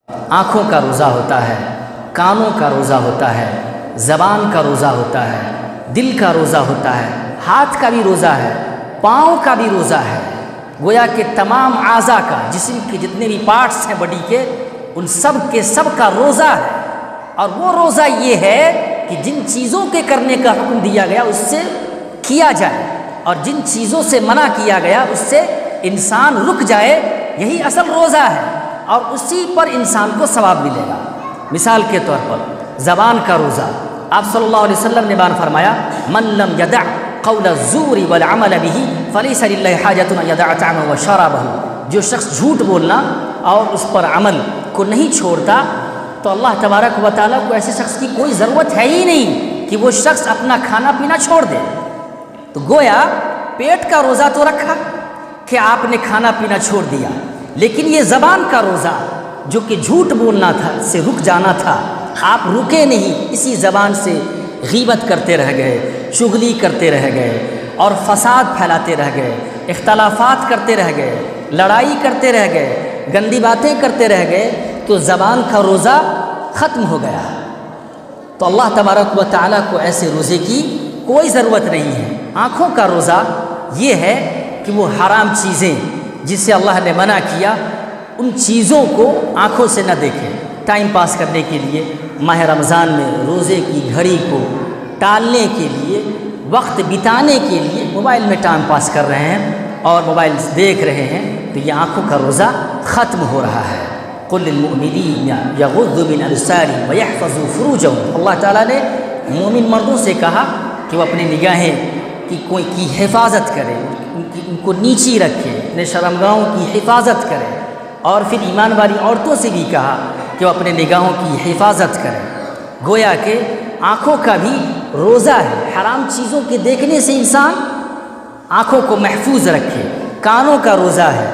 آنکھوں کا روزہ ہوتا ہے، کانوں کا روزہ ہوتا ہے، زبان کا روزہ ہوتا ہے، دل کا روزہ ہوتا ہے، ہاتھ کا بھی روزہ ہے، پاؤں کا بھی روزہ ہے۔ گویا کہ تمام اعضاء کا، جسم کے جتنے بھی پارٹس ہیں باڈی کے، ان سب کے سب کا روزہ ہے۔ اور وہ روزہ یہ ہے کہ جن چیزوں کے کرنے کا حکم دیا گیا اس سے کیا جائے، اور جن چیزوں سے منع کیا گیا اس سے انسان رک جائے، یہی اصل روزہ ہے، اور اسی پر انسان کو ثواب ملے گا۔ مثال کے طور پر زبان کا روزہ، آپ صلی اللہ علیہ وسلم نے بیان فرمایا، من لم یدع قول الزور والعمل به فلیس للہ حاجۃ ان یدع طعمه وشرابه، جو شخص جھوٹ بولنا اور اس پر عمل کو نہیں چھوڑتا تو اللہ تبارک و تعالیٰ کو ایسے شخص کی کوئی ضرورت ہے ہی نہیں کہ وہ شخص اپنا کھانا پینا چھوڑ دے۔ تو گویا پیٹ کا روزہ تو رکھا کہ آپ نے کھانا پینا چھوڑ دیا، لیکن یہ زبان کا روزہ جو کہ جھوٹ بولنا تھا سے رک جانا تھا، آپ رکے نہیں، اسی زبان سے غیبت کرتے رہ گئے، چغلی کرتے رہ گئے، اور فساد پھیلاتے رہ گئے، اختلافات کرتے رہ گئے، لڑائی کرتے رہ گئے، گندی باتیں کرتے رہ گئے، تو زبان کا روزہ ختم ہو گیا۔ تو اللہ تبارک و تعالیٰ کو ایسے روزے کی کوئی ضرورت نہیں ہے۔ آنکھوں کا روزہ یہ ہے کہ وہ حرام چیزیں جس سے اللہ نے منع کیا، ان چیزوں کو آنکھوں سے نہ دیکھیں۔ ٹائم پاس کرنے کے لیے ماہ رمضان میں روزے کی گھڑی کو ٹالنے کے لیے، وقت بتانے کے لیے موبائل میں ٹائم پاس کر رہے ہیں اور موبائل دیکھ رہے ہیں، تو یہ آنکھوں کا روزہ ختم ہو رہا ہے۔ قل للمؤمنین یغضوا من ابصارهم ویحفظوا فروجهم، اللہ تعالیٰ نے مومن مردوں سے کہا کہ وہ اپنی نگاہیں کی حفاظت کرے، ان کو نیچی رکھے، اپنے شرمگاہوں کی حفاظت کرے، اور پھر ایمان والی عورتوں سے بھی کہا کہ وہ اپنے نگاہوں کی حفاظت کریں۔ گویا کہ آنکھوں کا بھی روزہ ہے، حرام چیزوں کے دیکھنے سے انسان آنکھوں کو محفوظ رکھے۔ کانوں کا روزہ ہے،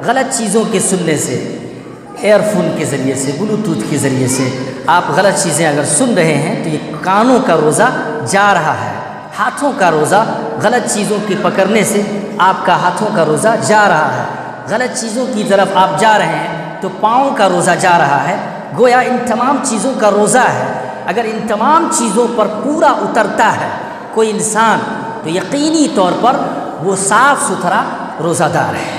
غلط چیزوں کے سننے سے، ایئر فون کے ذریعے سے، بلوٹوتھ کے ذریعے سے آپ غلط چیزیں اگر سن رہے ہیں تو یہ کانوں کا روزہ جا رہا ہے۔ ہاتھوں کا روزہ، غلط چیزوں کے پکڑنے سے آپ کا ہاتھوں کا روزہ جا رہا ہے، غلط چیزوں کی طرف آپ جا رہے ہیں تو پاؤں کا روزہ جا رہا ہے۔ گویا ان تمام چیزوں کا روزہ ہے۔ اگر ان تمام چیزوں پر پورا اترتا ہے کوئی انسان تو یقینی طور پر وہ صاف ستھرا روزہ دار ہے۔